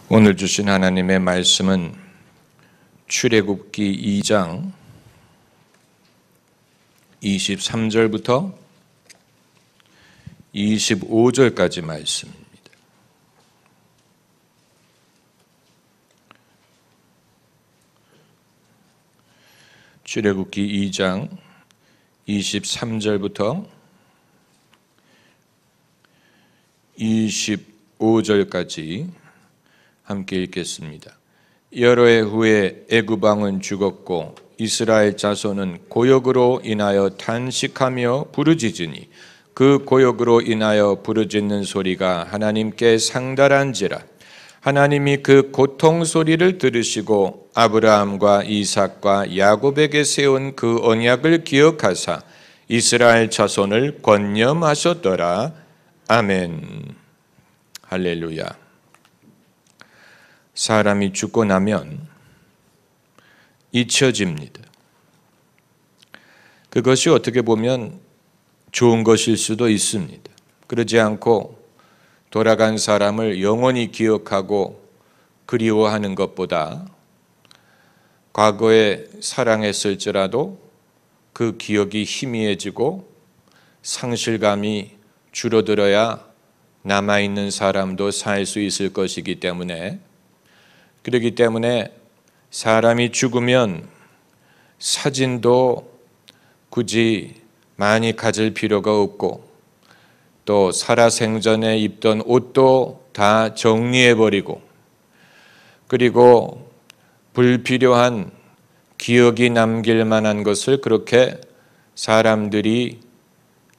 오늘 주신 하나님의 말씀은 출애굽기 2장 23절부터 25절까지 말씀입니다. 출애굽기 2장 23절부터 25절까지 함께 읽겠습니다. 여러 해 후에 애굽 왕은 죽었고 이스라엘 자손은 고역으로 인하여 탄식하며 부르짖으니 그 고역으로 인하여 부르짖는 소리가 하나님께 상달한지라. 하나님이 그 고통 소리를 들으시고 아브라함과 이삭과 야곱에게 세운 그 언약을 기억하사 이스라엘 자손을 권념하셨더라. 아멘. 할렐루야. 사람이 죽고 나면 잊혀집니다. 그것이 어떻게 보면 좋은 것일 수도 있습니다. 그러지 않고 돌아간 사람을 영원히 기억하고 그리워하는 것보다 과거에 사랑했을지라도 그 기억이 희미해지고 상실감이 줄어들어야 남아있는 사람도 살 수 있을 것이기 때문에, 그렇기 때문에 사람이 죽으면 사진도 굳이 많이 가질 필요가 없고, 또 살아생전에 입던 옷도 다 정리해버리고, 그리고 불필요한 기억이 남길 만한 것을 그렇게 사람들이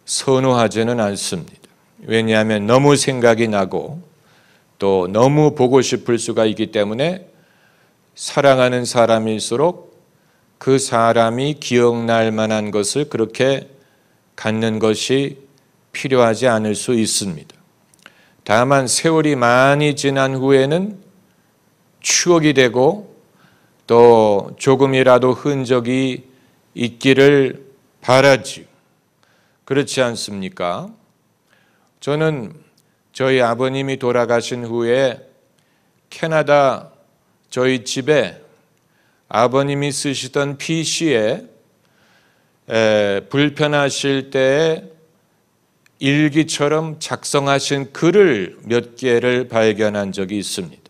선호하지는 않습니다. 왜냐하면 너무 생각이 나고 또 너무 보고 싶을 수가 있기 때문에 사랑하는 사람일수록 그 사람이 기억날 만한 것을 그렇게 갖는 것이 필요하지 않을 수 있습니다. 다만 세월이 많이 지난 후에는 추억이 되고 또 조금이라도 흔적이 있기를 바라지요. 그렇지 않습니까? 저는 저희 아버님이 돌아가신 후에 캐나다 저희 집에 아버님이 쓰시던 PC에 불편하실 때에 일기처럼 작성하신 글을 몇 개를 발견한 적이 있습니다.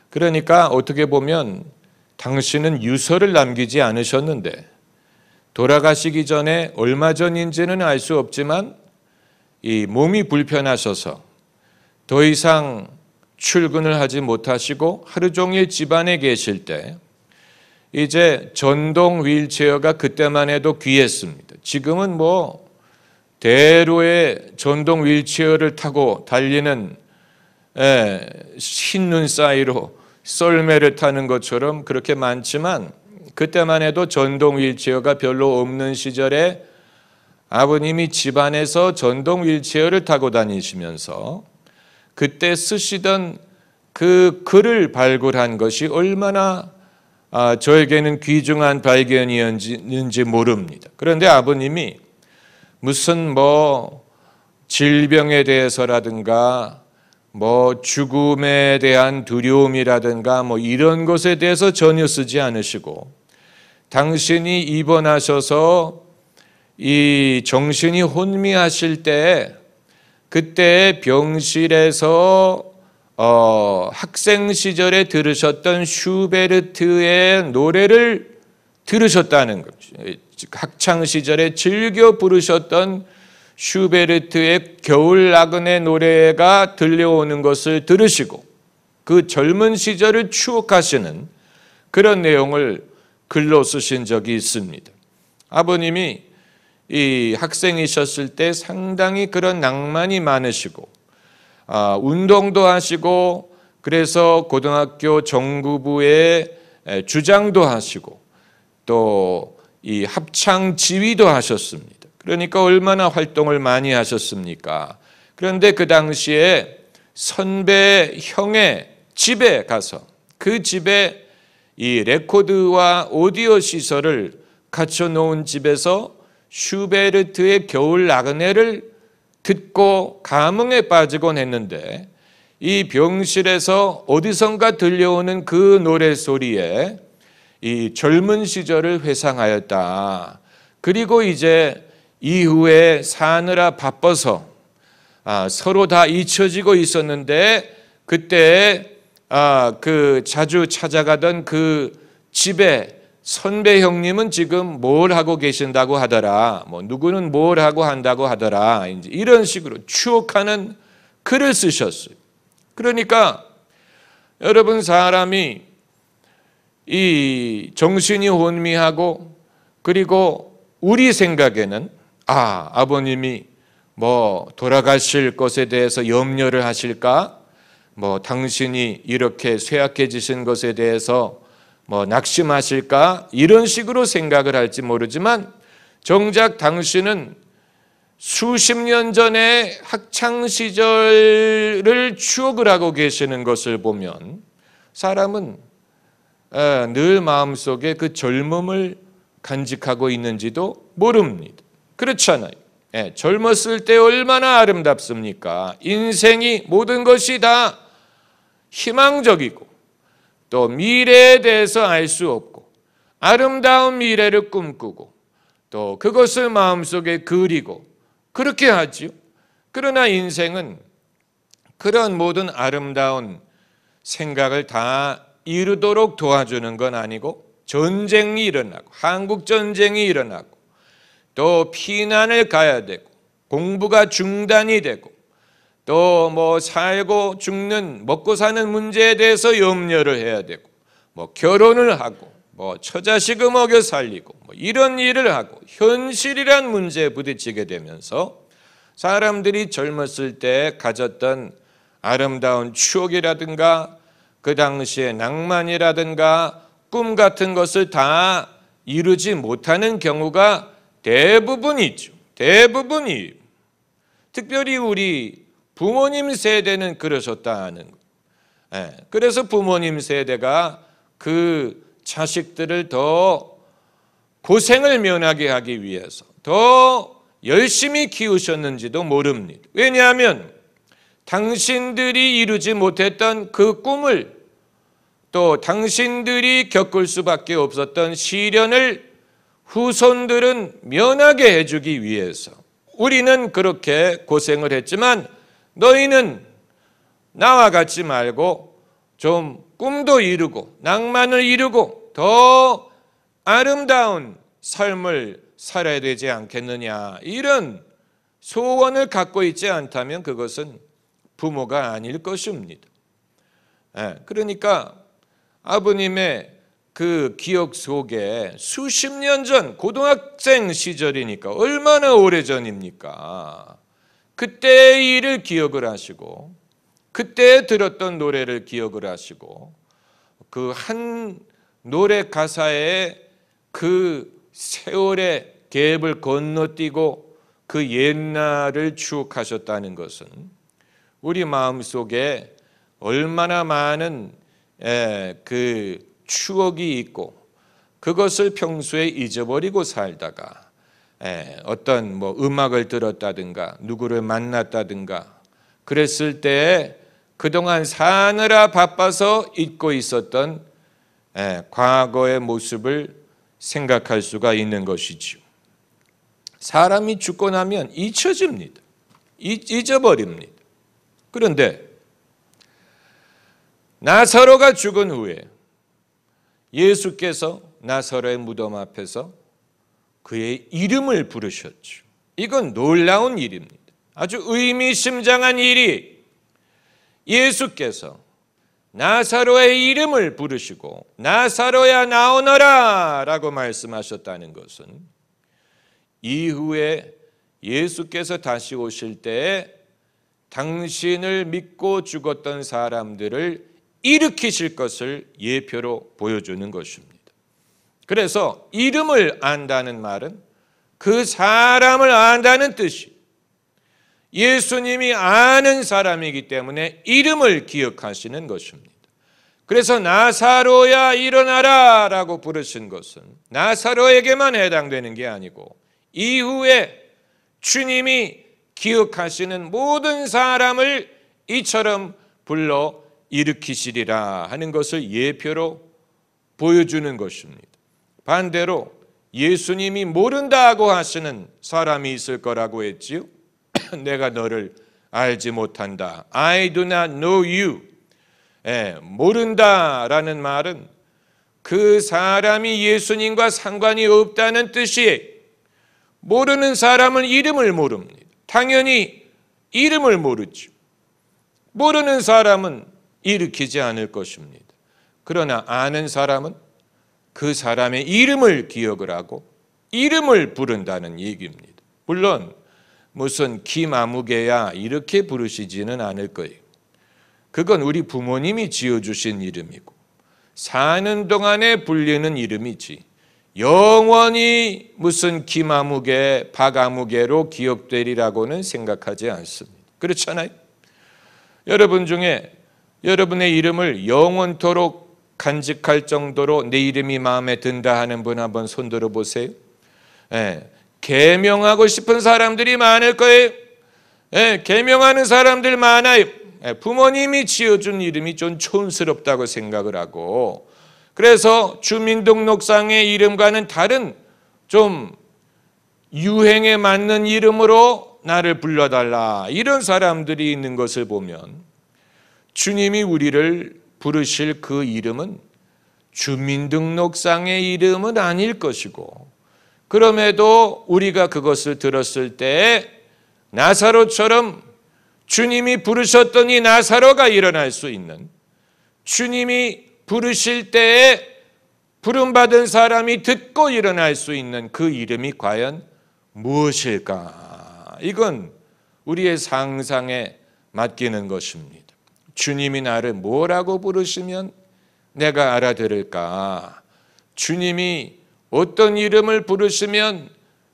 그러니까 어떻게 보면 당신은 유서를 남기지 않으셨는데 돌아가시기 전에 얼마 전인지는 알 수 없지만 이 몸이 불편하셔서 더 이상 출근을 하지 못하시고 하루 종일 집안에 계실 때 이제 전동 휠체어가 그때만 해도 귀했습니다. 지금은 뭐 대로의 전동 휠체어를 타고 달리는 흰 눈 사이로 썰매를 타는 것처럼 그렇게 많지만, 그때만 해도 전동 휠체어가 별로 없는 시절에 아버님이 집안에서 전동 휠체어를 타고 다니시면서 그때 쓰시던 그 글을 발굴한 것이 얼마나 저에게는 귀중한 발견이었는지 모릅니다. 그런데 아버님이 무슨 질병에 대해서라든가 죽음에 대한 두려움이라든가 이런 것에 대해서 전혀 쓰지 않으시고, 당신이 입원하셔서 이 정신이 혼미하실 때 그때 병실에서 학생 시절에 들으셨던 슈베르트의 노래를 들으셨다는 거죠. 학창 시절에 즐겨 부르셨던 슈베르트의 겨울 나그네 노래가 들려오는 것을 들으시고 그 젊은 시절을 추억하시는 그런 내용을 글로 쓰신 적이 있습니다. 아버님이 이 학생이셨을 때 상당히 그런 낭만이 많으시고 운동도 하시고, 그래서 고등학교 정구부의 주장도 하시고 또 이 합창 지휘도 하셨습니다. 그러니까 얼마나 활동을 많이 하셨습니까? 그런데 그 당시에 선배 형의 집에 가서 그 집에 이 레코드와 오디오 시설을 갖춰 놓은 집에서 슈베르트의 겨울 나그네를 듣고 감흥에 빠지곤 했는데, 이 병실에서 어디선가 들려오는 그 노래소리에 이 젊은 시절을 회상하였다. 그리고 이제 이후에 사느라 바빠서 서로 다 잊혀지고 있었는데 그때 그 자주 찾아가던 그 집에 선배 형님은 지금 뭘 하고 계신다고 하더라. 뭐 누구는 뭘 하고 한다고 하더라. 이제 이런 식으로 추억하는 글을 쓰셨어요. 그러니까 여러분, 사람이 이 정신이 혼미하고, 그리고 우리 생각에는 아버님이 뭐 돌아가실 것에 대해서 염려를 하실까? 뭐 당신이 이렇게 쇠약해지신 것에 대해서 뭐 낙심하실까? 이런 식으로 생각을 할지 모르지만 정작 당신은 수십 년 전에 학창 시절을 추억을 하고 계시는 것을 보면 사람은 늘 마음속에 그 젊음을 간직하고 있는지도 모릅니다. 그렇잖아요. 젊었을 때 얼마나 아름답습니까? 인생이 모든 것이 다 희망적이고 또 미래에 대해서 알 수 없고 아름다운 미래를 꿈꾸고 또 그것을 마음속에 그리고 그렇게 하지요. 그러나 인생은 그런 모든 아름다운 생각을 다 이루도록 도와주는 건 아니고 전쟁이 일어나고 한국 전쟁이 일어나고 또 피난을 가야 되고 공부가 중단이 되고 또 뭐 살고 죽는 먹고 사는 문제에 대해서 염려를 해야 되고 뭐 결혼을 하고 뭐 처자식을 먹여 살리고 뭐 이런 일을 하고 현실이란 문제에 부딪히게 되면서 사람들이 젊었을 때 가졌던 아름다운 추억이라든가 그 당시의 낭만이라든가 꿈 같은 것을 다 이루지 못하는 경우가 대부분이죠. 대부분이에요. 특별히 우리 부모님 세대는 그러셨다는 거. 그래서 부모님 세대가 그 자식들을 더 고생을 면하게 하기 위해서 더 열심히 키우셨는지도 모릅니다. 왜냐하면 당신들이 이루지 못했던 그 꿈을 또 당신들이 겪을 수밖에 없었던 시련을 후손들은 면하게 해주기 위해서 우리는 그렇게 고생을 했지만 너희는 나와 같이 말고 좀 꿈도 이루고 낭만을 이루고 더 아름다운 삶을 살아야 되지 않겠느냐, 이런 소원을 갖고 있지 않다면 그것은 부모가 아닐 것입니다. 그러니까 아버님의 그 기억 속에 수십 년 전 고등학생 시절이니까 얼마나 오래전입니까? 그때의 일을 기억을 하시고 그때 들었던 노래를 기억을 하시고 그 한 노래 가사에 그 세월의 갭을 건너뛰고 그 옛날을 추억하셨다는 것은 우리 마음속에 얼마나 많은 그 추억이 있고 그것을 평소에 잊어버리고 살다가 어떤 뭐 음악을 들었다든가 누구를 만났다든가 그랬을 때 그동안 사느라 바빠서 잊고 있었던 과거의 모습을 생각할 수가 있는 것이지요. 사람이 죽고 나면 잊혀집니다. 잊어버립니다. 그런데 나사로가 죽은 후에 예수께서 나사로의 무덤 앞에서 그의 이름을 부르셨죠. 이건 놀라운 일입니다. 아주 의미심장한 일이 예수께서 나사로의 이름을 부르시고 나사로야 나오너라 라고 말씀하셨다는 것은 이후에 예수께서 다시 오실 때에 당신을 믿고 죽었던 사람들을 일으키실 것을 예표로 보여주는 것입니다. 그래서 이름을 안다는 말은 그 사람을 안다는 뜻이, 예수님이 아는 사람이기 때문에 이름을 기억하시는 것입니다. 그래서 나사로야 일어나라 라고 부르신 것은 나사로에게만 해당되는 게 아니고 이후에 주님이 기억하시는 모든 사람을 이처럼 불러 일으키시리라 하는 것을 예표로 보여주는 것입니다. 반대로 예수님이 모른다고 하시는 사람이 있을 거라고 했지요. 내가 너를 알지 못한다. I do not know you. 모른다라는 말은 그 사람이 예수님과 상관이 없다는 뜻이에요. 모르는 사람은 이름을 모릅니다. 당연히 이름을 모르죠. 모르는 사람은 일으키지 않을 것입니다. 그러나 아는 사람은 그 사람의 이름을 기억을 하고 이름을 부른다는 얘기입니다. 물론 무슨 김아무개야 이렇게 부르시지는 않을 거예요. 그건 우리 부모님이 지어주신 이름이고 사는 동안에 불리는 이름이지 영원히 무슨 김아무개, 박아무개로 기억되리라고는 생각하지 않습니다. 그렇잖아요? 여러분 중에 여러분의 이름을 영원토록 간직할 정도로 내 이름이 마음에 든다 하는 분 한번 손들어 보세요. 계명하고 싶은 사람들이 많을 거예요. 계명하는 사람들 많아요. 부모님이 지어준 이름이 좀 촌스럽다고 생각을 하고 그래서 주민등록상의 이름과는 다른 좀 유행에 맞는 이름으로 나를 불러달라 이런 사람들이 있는 것을 보면 주님이 우리를 부르실 그 이름은 주민등록상의 이름은 아닐 것이고 그럼에도 우리가 그것을 들었을 때 나사로처럼 주님이 부르셨더니 나사로가 일어날 수 있는 주님이 부르실 때에 부름받은 사람이 듣고 일어날 수 있는 그 이름이 과연 무엇일까? 이건 우리의 상상에 맡기는 것입니다. 주님이 나를 뭐라고 부르시면 내가 알아들을까? 주님이 어떤 이름을 부르시면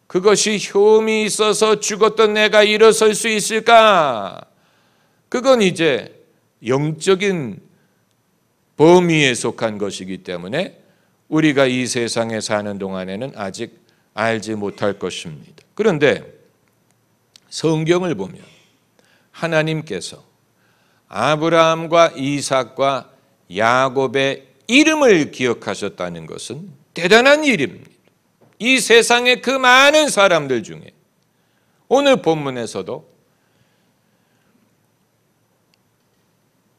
그것이 효험이 있어서 죽었던 내가 일어설 수 있을까? 그건 이제 영적인 범위에 속한 것이기 때문에 우리가 이 세상에 사는 동안에는 아직 알지 못할 것입니다. 그런데 성경을 보면 하나님께서 아브라함과 이삭과 야곱의 이름을 기억하셨다는 것은 대단한 일입니다. 이 세상의 그 많은 사람들 중에 오늘 본문에서도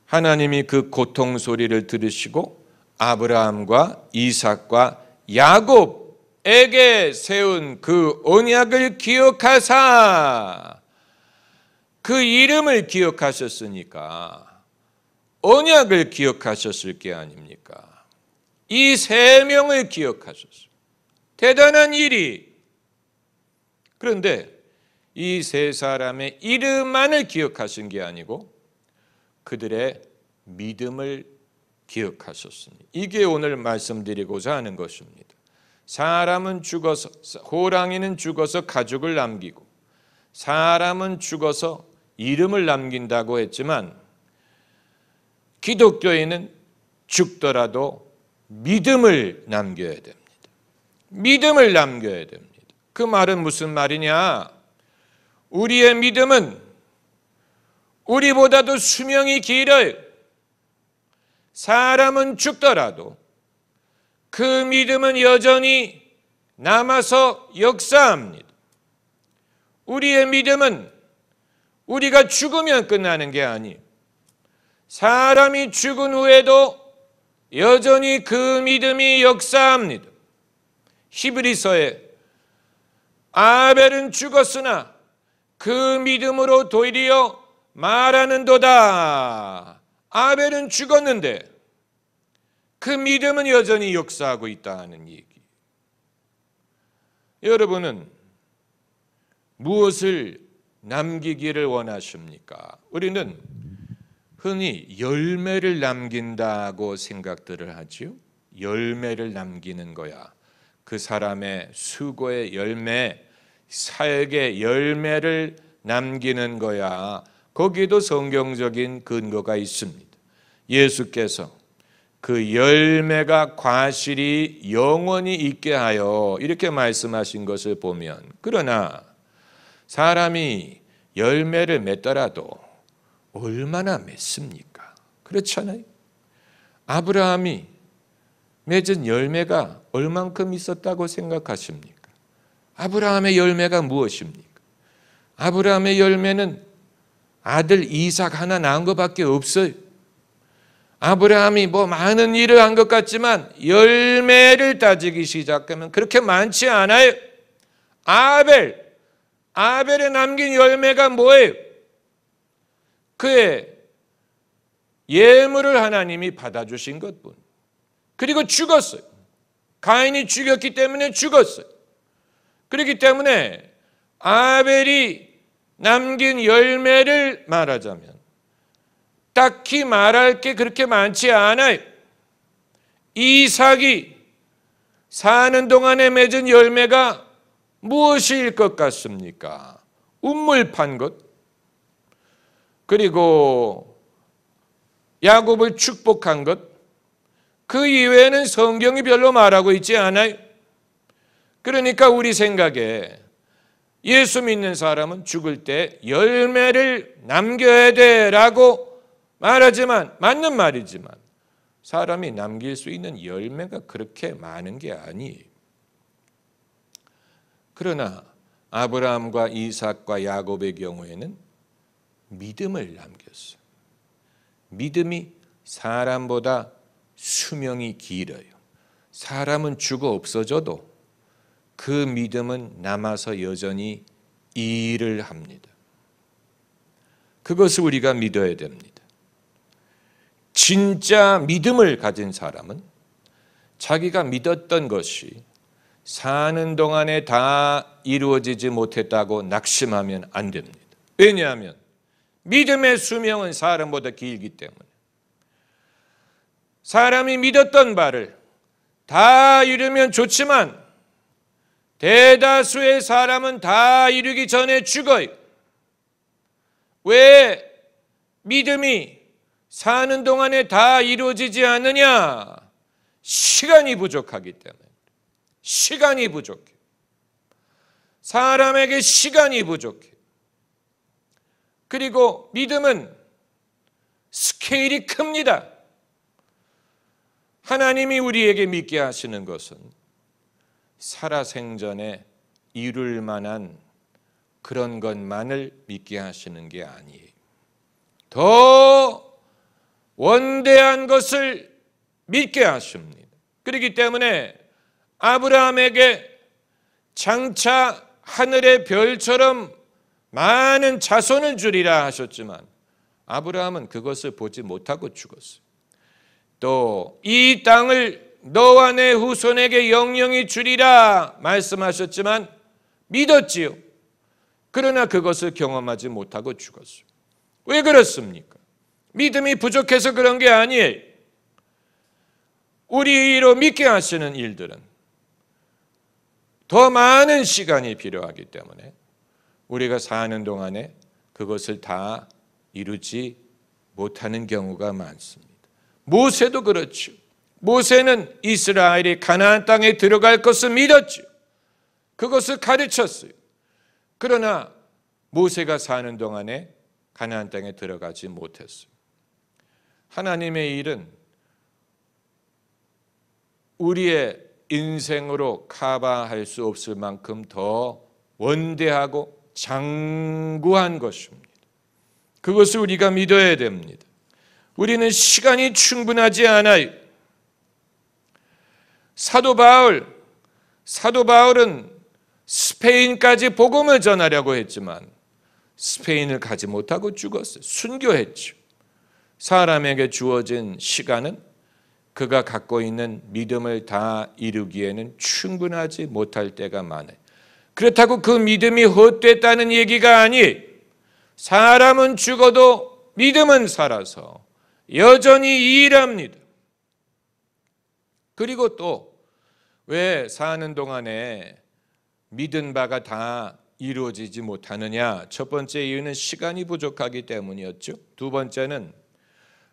하나님이 그 고통 소리를 들으시고 아브라함과 이삭과 야곱에게 세운 그 언약을 기억하사 그 이름을 기억하셨으니까 언약을 기억하셨을 게 아닙니까? 이 세 명을 기억하셨어요. 대단한 일이. 그런데 이 세 사람의 이름만을 기억하신 게 아니고 그들의 믿음을 기억하셨습니다. 이게 오늘 말씀드리고자 하는 것입니다. 사람은 죽어서, 호랑이는 죽어서 가죽을 남기고 사람은 죽어서 이름을 남긴다고 했지만 기독교인은 죽더라도 믿음을 남겨야 됩니다. 믿음을 남겨야 됩니다. 그 말은 무슨 말이냐? 우리의 믿음은 우리보다도 수명이 길어요. 사람은 죽더라도 그 믿음은 여전히 남아서 역사합니다. 우리의 믿음은 우리가 죽으면 끝나는 게 아니에요. 사람이 죽은 후에도 여전히 그 믿음이 역사합니다. 히브리서에 아벨은 죽었으나 그 믿음으로 도리어 말하는도다. 아벨은 죽었는데 그 믿음은 여전히 역사하고 있다는 얘기. 여러분은 무엇을 남기기를 원하십니까? 우리는 흔히 열매를 남긴다고 생각들을 하지요. 열매를 남기는 거야. 그 사람의 수고의 열매, 사역의 열매를 남기는 거야. 거기에도 성경적인 근거가 있습니다. 예수께서 그 열매가 과실이 영원히 있게 하여 이렇게 말씀하신 것을 보면, 그러나 사람이 열매를 맺더라도 얼마나 맺습니까? 그렇잖아요. 아브라함이 맺은 열매가 얼만큼 있었다고 생각하십니까? 아브라함의 열매가 무엇입니까? 아브라함의 열매는 아들 이삭 하나 낳은 것밖에 없어요. 아브라함이 많은 일을 한 것 같지만 열매를 따지기 시작하면 그렇게 많지 않아요. 아벨에 남긴 열매가 뭐예요? 그의 예물을 하나님이 받아주신 것뿐. 그리고 죽었어요. 가인이 죽였기 때문에 죽었어요. 그렇기 때문에 아벨이 남긴 열매를 말하자면 딱히 말할 게 그렇게 많지 않아요. 이삭이 사는 동안에 맺은 열매가 무엇일 것 같습니까? 우물 판 것, 그리고 야곱을 축복한 것, 그 이외에는 성경이 별로 말하고 있지 않아요. 그러니까 우리 생각에 예수 믿는 사람은 죽을 때 열매를 남겨야 돼라고 말하지만, 맞는 말이지만 사람이 남길 수 있는 열매가 그렇게 많은 게 아니에요. 그러나 아브라함과 이삭과 야곱의 경우에는 믿음을 남겼어요. 믿음이 사람보다 수명이 길어요. 사람은 죽어 없어져도 그 믿음은 남아서 여전히 일을 합니다. 그것을 우리가 믿어야 됩니다. 진짜 믿음을 가진 사람은 자기가 믿었던 것이 사는 동안에 다 이루어지지 못했다고 낙심하면 안 됩니다. 왜냐하면 믿음의 수명은 사람보다 길기 때문에. 사람이 믿었던 바를 다 이루면 좋지만 대다수의 사람은 다 이루기 전에 죽어요. 왜 믿음이 사는 동안에 다 이루어지지 않느냐? 시간이 부족하기 때문에. 시간이 부족해. 사람에게 시간이 부족해. 그리고 믿음은 스케일이 큽니다. 하나님이 우리에게 믿게 하시는 것은 살아생전에 이룰 만한 그런 것만을 믿게 하시는 게 아니에요. 더 원대한 것을 믿게 하십니다. 그렇기 때문에 아브라함에게 장차 하늘의 별처럼 많은 자손을 주리라 하셨지만 아브라함은 그것을 보지 못하고 죽었어요. 또 이 땅을 너와 내 후손에게 영영히 주리라 말씀하셨지만 믿었지요. 그러나 그것을 경험하지 못하고 죽었어요. 왜 그렇습니까? 믿음이 부족해서 그런 게 아니에요. 우리로 믿게 하시는 일들은 더 많은 시간이 필요하기 때문에 우리가 사는 동안에 그것을 다 이루지 못하는 경우가 많습니다. 모세도 그렇죠. 모세는 이스라엘이 가나안 땅에 들어갈 것을 믿었죠. 그것을 가르쳤어요. 그러나 모세가 사는 동안에 가나안 땅에 들어가지 못했어요. 하나님의 일은 우리의 인생으로 커버할 수 없을 만큼 더 원대하고 장구한 것입니다. 그것을 우리가 믿어야 됩니다. 우리는 시간이 충분하지 않아요. 사도 바울은 스페인까지 복음을 전하려고 했지만 스페인을 가지 못하고 죽었어요. 순교했죠. 사람에게 주어진 시간은 그가 갖고 있는 믿음을 다 이루기에는 충분하지 못할 때가 많아요. 그렇다고 그 믿음이 헛됐다는 얘기가 아니에요. 사람은 죽어도 믿음은 살아서 여전히 일합니다. 그리고 또 왜 사는 동안에 믿은 바가 다 이루어지지 못하느냐? 첫 번째 이유는 시간이 부족하기 때문이었죠. 두 번째는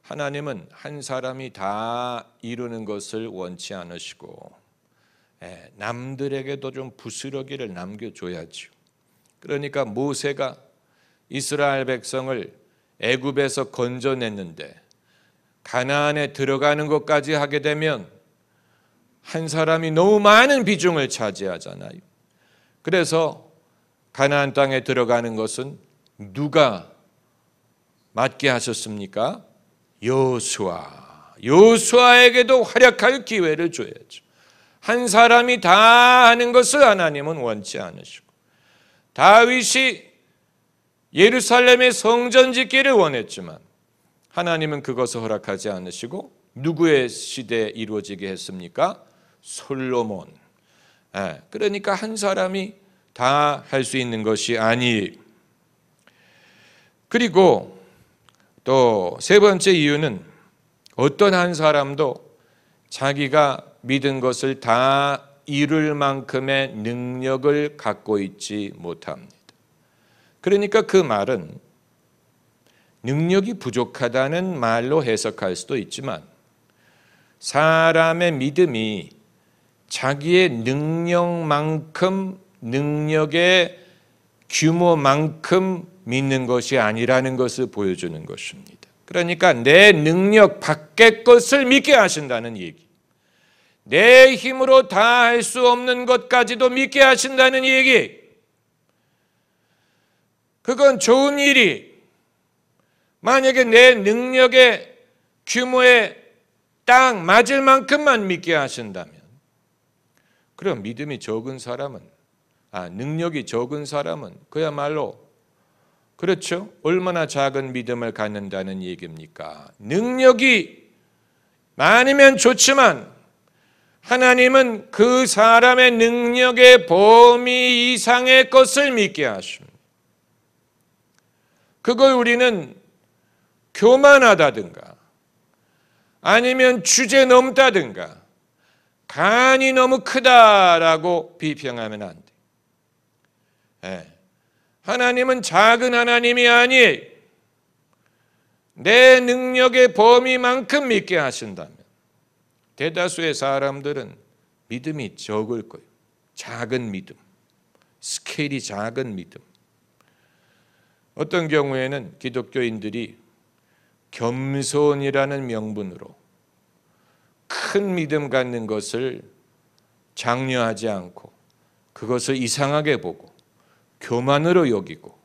하나님은 한 사람이 다 이루는 것을 원치 않으시고 남들에게도 좀 부스러기를 남겨줘야죠. 그러니까 모세가 이스라엘 백성을 애굽에서 건져냈는데 가나안에 들어가는 것까지 하게 되면 한 사람이 너무 많은 비중을 차지하잖아요. 그래서 가나안 땅에 들어가는 것은 누가 맡게 하셨습니까? 여호수아에게도 활약할 기회를 줘야죠. 한 사람이 다 하는 것을 하나님은 원치 않으시고, 다윗이 예루살렘의 성전 짓기를 원했지만 하나님은 그것을 허락하지 않으시고 누구의 시대에 이루어지게 했습니까? 솔로몬. 그러니까 한 사람이 다 할 수 있는 것이 아니에요. 그리고 또 세 번째 이유는 어떤 한 사람도 자기가 믿은 것을 다 이룰 만큼의 능력을 갖고 있지 못합니다. 그러니까 그 말은 능력이 부족하다는 말로 해석할 수도 있지만, 사람의 믿음이 자기의 능력만큼, 능력의 규모만큼 믿는 것이 아니라는 것을 보여주는 것입니다. 그러니까 내 능력 밖의 것을 믿게 하신다는 얘기, 내 힘으로 다 할 수 없는 것까지도 믿게 하신다는 얘기, 그건 좋은 일이, 만약에 내 능력의 규모에 딱 맞을 만큼만 믿게 하신다면, 그럼 믿음이 적은 사람은, 능력이 적은 사람은 그야말로, 그렇죠? 얼마나 작은 믿음을 갖는다는 얘기입니까? 능력이 많으면 좋지만 하나님은 그 사람의 능력의 범위 이상의 것을 믿게 하십니다. 그걸 우리는 교만하다든가 아니면 주제 넘다든가 간이 너무 크다라고 비평하면 안 돼. 하나님은 작은 하나님이 아니에요. 내 능력의 범위만큼 믿게 하신다면 대다수의 사람들은 믿음이 적을 거예요. 작은 믿음, 스케일이 작은 믿음. 어떤 경우에는 기독교인들이 겸손이라는 명분으로 큰 믿음 갖는 것을 장려하지 않고 그것을 이상하게 보고 교만으로 여기고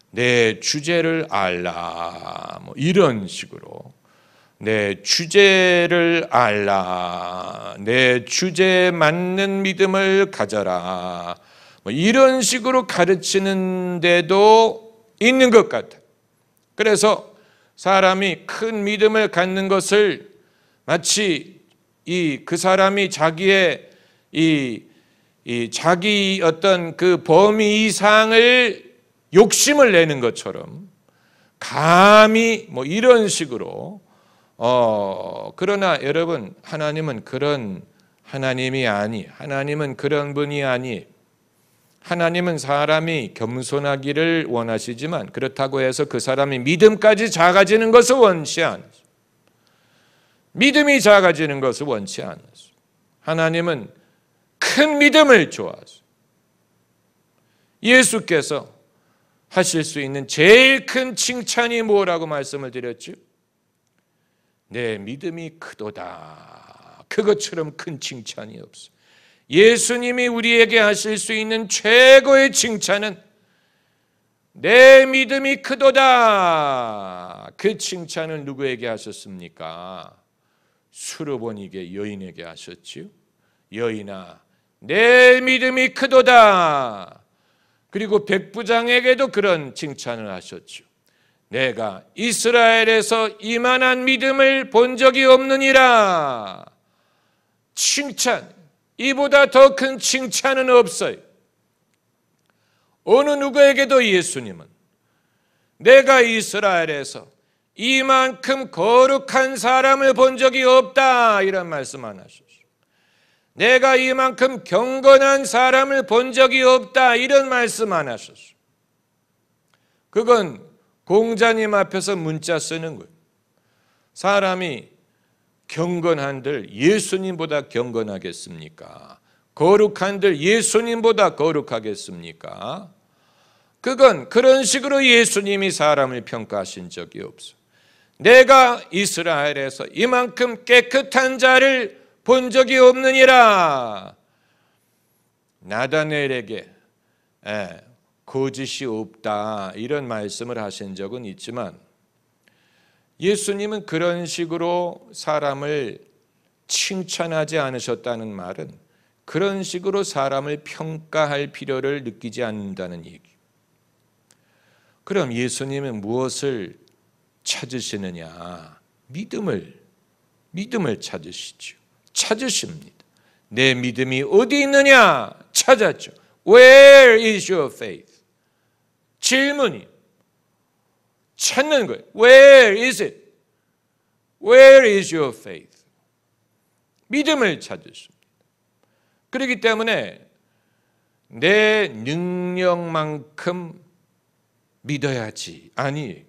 내 주제를 알라, 이런 식으로 내 주제를 알라, 내 주제에 맞는 믿음을 가져라, 이런 식으로 가르치는 데도 있는 것 같아요. 그래서 사람이 큰 믿음을 갖는 것을 마치 그 사람이 자기의 자기 어떤 그 범위 이상을 욕심을 내는 것처럼 감히 이런 식으로 그러나 여러분, 하나님은 그런 하나님이 하나님은 그런 분이 아니. 하나님은 사람이 겸손하기를 원하시지만 그렇다고 해서 그 사람이 믿음까지 작아지는 것을 원치 않으세요. 믿음이 작아지는 것을 원치 않으세요. 하나님은 큰 믿음을 좋아하세요. 예수께서 하실 수 있는 제일 큰 칭찬이 뭐라고 말씀을 드렸죠? 내 믿음이 크도다. 그것처럼 큰 칭찬이 없어. 예수님이 우리에게 하실 수 있는 최고의 칭찬은 내 믿음이 크도다. 그 칭찬을 누구에게 하셨습니까? 수르보니게, 여인에게 하셨지요. 여인아, 내 믿음이 크도다. 그리고 백부장에게도 그런 칭찬을 하셨죠. 내가 이스라엘에서 이만한 믿음을 본 적이 없느니라. 칭찬, 이보다 더 큰 칭찬은 없어요. 어느 누구에게도 예수님은 내가 이스라엘에서 이만큼 거룩한 사람을 본 적이 없다, 이런 말씀 안 하셨어요. 내가 이만큼 경건한 사람을 본 적이 없다, 이런 말씀 안 하셨어요. 그건 공자님 앞에서 문자 쓰는 거예요. 사람이 경건한들 예수님보다 경건하겠습니까? 거룩한들 예수님보다 거룩하겠습니까? 그건 그런 식으로 예수님이 사람을 평가하신 적이 없어요. 내가 이스라엘에서 이만큼 깨끗한 자를 본 적이 없느니라. 나다나엘에게 거짓이 없다 이런 말씀을 하신 적은 있지만, 예수님은 그런 식으로 사람을 칭찬하지 않으셨다는 말은 그런 식으로 사람을 평가할 필요를 느끼지 않는다는 얘기. 그럼 예수님은 무엇을 찾으시느냐? 믿음을 찾으시죠. 찾으십니다. 내 믿음이 어디 있느냐? 찾았죠. Where is your faith? 질문이 찾는 거예요. Where is it? Where is your faith? 믿음을 찾으십니다. 그렇기 때문에 내 능력만큼 믿어야지. 아니,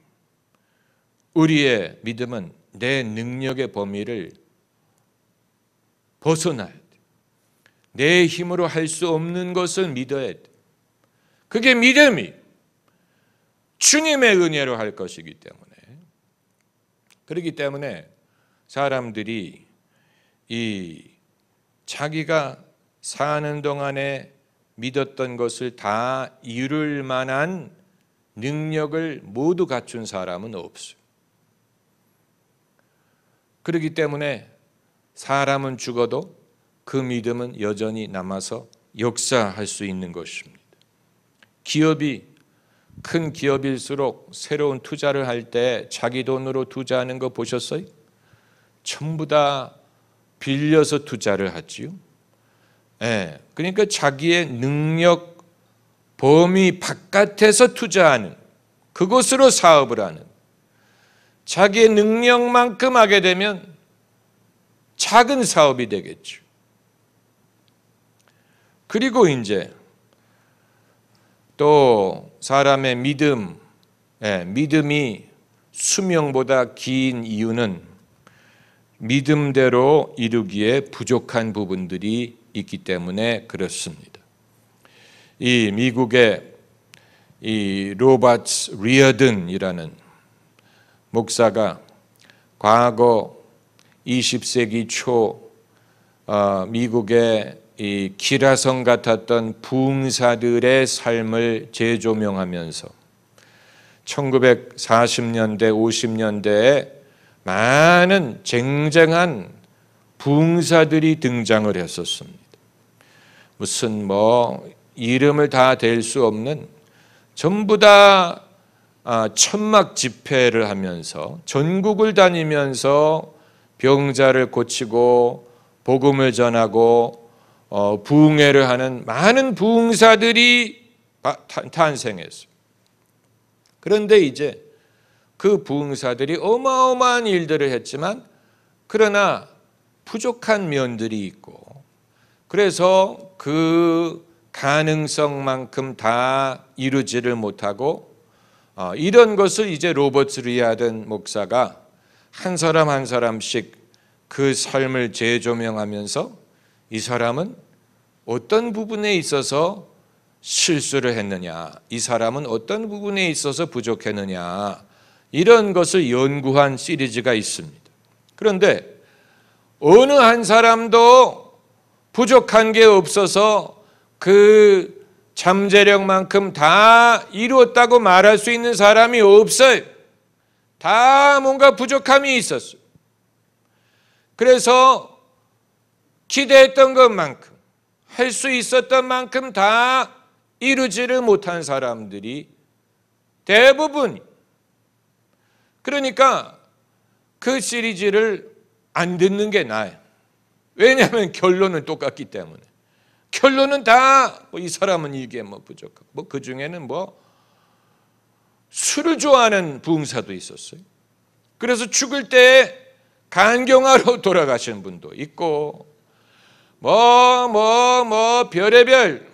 우리의 믿음은 내 능력의 범위를 벗어나야 돼. 내 힘으로 할 수 없는 것을 믿어야 돼. 그게 믿음이 주님의 은혜로 할 것이기 때문에. 그렇기 때문에 사람들이 이 자기가 사는 동안에 믿었던 것을 다 이룰 만한 능력을 모두 갖춘 사람은 없어요. 그렇기 때문에 사람은 죽어도 그 믿음은 여전히 남아서 역사할 수 있는 것입니다. 기업이 큰 기업일수록 새로운 투자를 할 때 자기 돈으로 투자하는 거 보셨어요? 전부 다 빌려서 투자를 하지요. 그러니까 자기의 능력 범위 바깥에서 투자하는, 그것으로 사업을 하는, 자기의 능력만큼 하게 되면 작은 사업이 되겠죠. 그리고 이제 또 사람의 믿음이 수명보다 긴 이유는 믿음대로 이루기에 부족한 부분들이 있기 때문에 그렇습니다. 이 미국의 이 로버트 리어든이라는 목사가 과거 20세기 초 미국의 이 기라성 같았던 부흥사들의 삶을 재조명하면서 1940년대, 50년대에 많은 쟁쟁한 부흥사들이 등장을 했었습니다. 무슨 이름을 다 댈 수 없는, 전부 다 천막 집회를 하면서 전국을 다니면서 병자를 고치고 복음을 전하고 부흥회를 하는 많은 부흥사들이 탄생했어요. 그런데 이제 그 부흥사들이 어마어마한 일들을 했지만 그러나 부족한 면들이 있고, 그래서 그 가능성만큼 다 이루지를 못하고 이런 것을 이제 로버트 리어든 목사가 한 사람 한 사람씩 그 삶을 재조명하면서 이 사람은 어떤 부분에 있어서 실수를 했느냐, 이 사람은 어떤 부분에 있어서 부족했느냐, 이런 것을 연구한 시리즈가 있습니다. 그런데 어느 한 사람도 부족한 게 없어서 그 잠재력만큼 다 이루었다고 말할 수 있는 사람이 없어요. 다 뭔가 부족함이 있었어요. 그래서 기대했던 것만큼, 할 수 있었던 만큼 다 이루지를 못한 사람들이 대부분. 그러니까 그 시리즈를 안 듣는 게 나아요. 왜냐하면 결론은 똑같기 때문에. 결론은 다 이 사람은 이게 부족하고, 그 중에는 술을 좋아하는 부흥사도 있었어요. 그래서 죽을 때 간경하러 돌아가신 분도 있고, 별의별.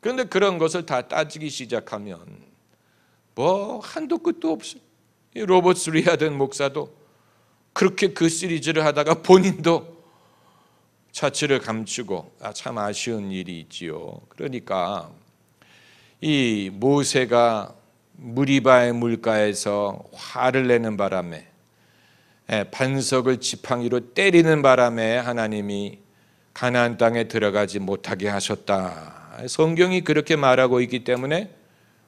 그런데 그런 것을 다 따지기 시작하면 한도 끝도 없어요. 이 로버트 리어든 목사도 그렇게 그 시리즈를 하다가 본인도 자취를 감추고 참 아쉬운 일이 있지요. 그러니까 이 모세가 무리바의 물가에서 화를 내는 바람에 반석을 지팡이로 때리는 바람에 하나님이 가나안 땅에 들어가지 못하게 하셨다. 성경이 그렇게 말하고 있기 때문에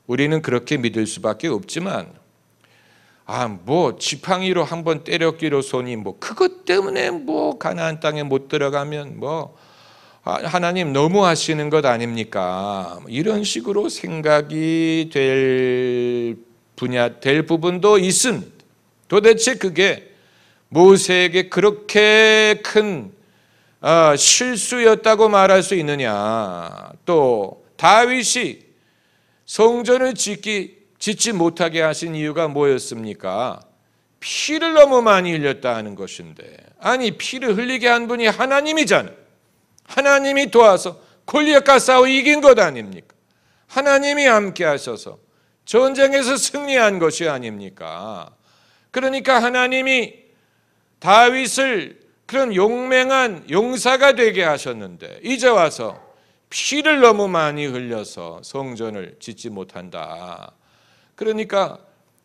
우리는 그렇게 믿을 수밖에 없지만 지팡이로 한번 때렸기로소니 그것 때문에 가나안 땅에 못 들어가면 하나님 너무 하시는 것 아닙니까? 이런 식으로 생각이 될 부분도 있습니다. 도대체 그게 모세에게 그렇게 큰 실수였다고 말할 수 있느냐? 또 다윗이 성전을 짓지 못하게 하신 이유가 뭐였습니까? 피를 너무 많이 흘렸다 하는 것인데, 아니 피를 흘리게 한 분이 하나님이잖아요. 하나님이 도와서 골리앗과 싸워 이긴 것 아닙니까? 하나님이 함께 하셔서 전쟁에서 승리한 것이 아닙니까? 그러니까 하나님이 다윗을 그런 용맹한 용사가 되게 하셨는데 이제 와서 피를 너무 많이 흘려서 성전을 짓지 못한다. 그러니까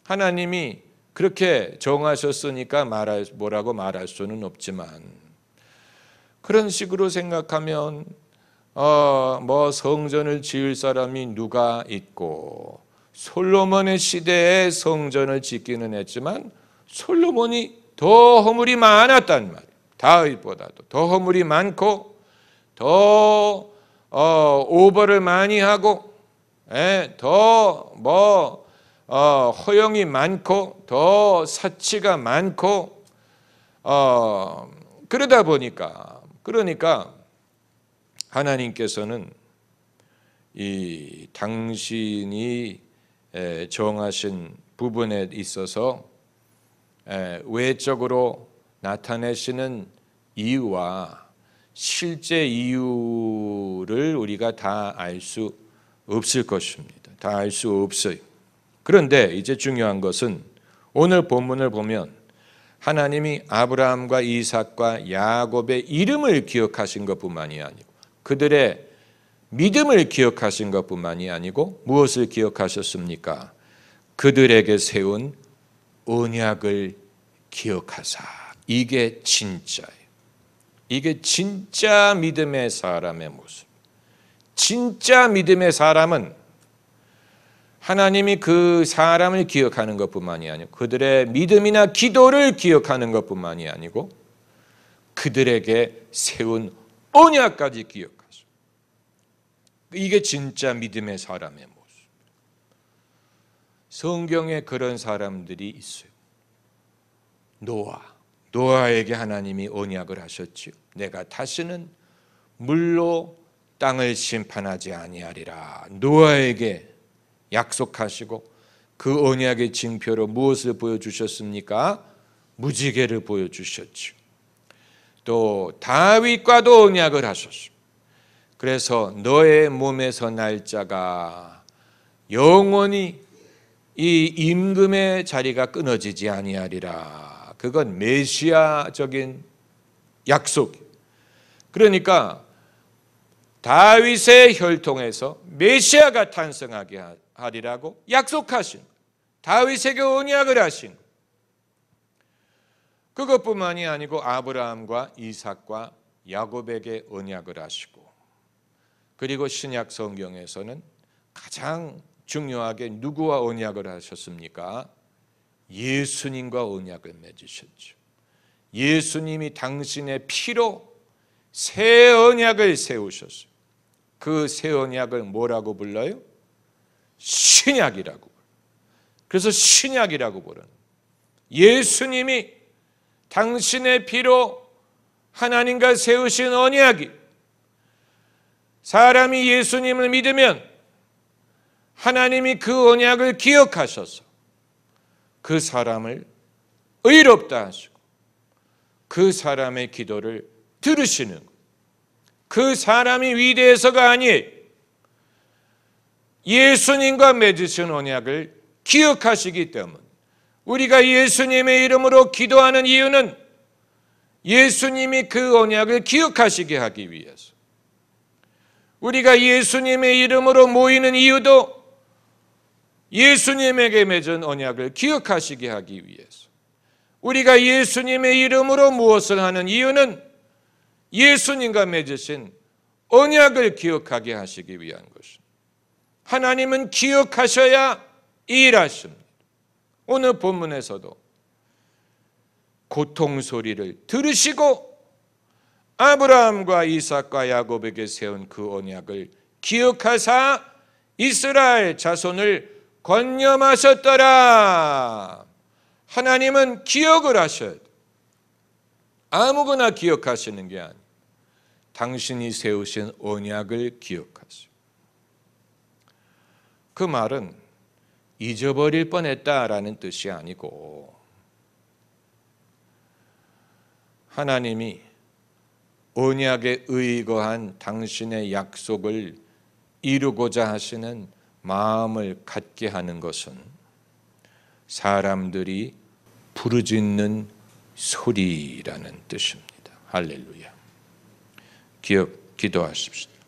하나님이 그렇게 정하셨으니까 뭐라고 말할 수는 없지만, 그런 식으로 생각하면 성전을 지을 사람이 누가 있고, 솔로몬의 시대에 성전을 짓기는 했지만 솔로몬이 더 허물이 많았단 말이에요. 다윗보다도 더 허물이 많고 더 오버를 많이 하고 더 허영이 많고 더 사치가 많고 그러다 보니까, 그러니까 하나님께서는 이 당신이 정하신 부분에 있어서 외적으로 나타내시는 이유와 실제 이유를 우리가 다 알 수 없을 것입니다. 다 알 수 없어요. 그런데 이제 중요한 것은 오늘 본문을 보면 하나님이 아브라함과 이삭과 야곱의 이름을 기억하신 것뿐만이 아니고 그들의 믿음을 기억하신 것뿐만이 아니고 무엇을 기억하셨습니까? 그들에게 세운 언약을 기억하사. 이게 진짜예요. 이게 진짜 믿음의 사람의 모습. 진짜 믿음의 사람은 하나님이 그 사람을 기억하는 것뿐만이 아니고 그들의 믿음이나 기도를 기억하는 것뿐만이 아니고 그들에게 세운 언약까지 기억하죠. 이게 진짜 믿음의 사람의 모습. 성경에 그런 사람들이 있어요. 노아에게 하나님이 언약을 하셨지요. 내가 다시는 물로 땅을 심판하지 아니하리라. 노아에게 약속하시고 그 언약의 징표로 무엇을 보여주셨습니까? 무지개를 보여주셨죠. 또 다윗과도 언약을 하셨습니다. 그래서 너의 몸에서 날 자가 영원히 이 임금의 자리가 끊어지지 아니하리라. 그건 메시아적인 약속. 그러니까 다윗의 혈통에서 메시아가 탄생하게 하리라고 약속하신, 다윗에게 언약을 하신, 그것뿐만이 아니고 아브라함과 이삭과 야곱에게 언약을 하시고, 그리고 신약 성경에서는 가장 중요하게 누구와 언약을 하셨습니까? 예수님과 언약을 맺으셨죠. 예수님이 당신의 피로 새 언약을 세우셨어요. 그 새 언약을 뭐라고 불러요? 신약이라고. 그래서 신약이라고 부르는, 예수님이 당신의 피로 하나님과 세우신 언약이, 사람이 예수님을 믿으면 하나님이 그 언약을 기억하셔서 그 사람을 의롭다 하시고 그 사람의 기도를 들으시는 거예요. 그 사람이 위대해서가 아니에요. 예수님과 맺으신 언약을 기억하시기 때문에, 우리가 예수님의 이름으로 기도하는 이유는 예수님이 그 언약을 기억하시게 하기 위해서, 우리가 예수님의 이름으로 모이는 이유도 예수님에게 맺은 언약을 기억하시게 하기 위해서 우리가 예수님의 이름으로 무엇을 하는 이유는 예수님과 맺으신 언약을 기억하게 하시기 위한 것입니다. 하나님은 기억하셔야 일하십니다. 오늘 본문에서도 고통 소리를 들으시고 아브라함과 이삭과 야곱에게 세운 그 언약을 기억하사 이스라엘 자손을 권념하셨더라. 하나님은 기억을 하셔야 돼요. 아무거나 기억하시는 게 아니에요. 당신이 세우신 언약을 기억하시오. 그 말은 잊어버릴 뻔했다라는 뜻이 아니고 하나님이 언약에 의거한 당신의 약속을 이루고자 하시는 마음을 갖게 하는 것은 사람들이 부르짖는 소리라는 뜻입니다. 할렐루야. 기도하십시오.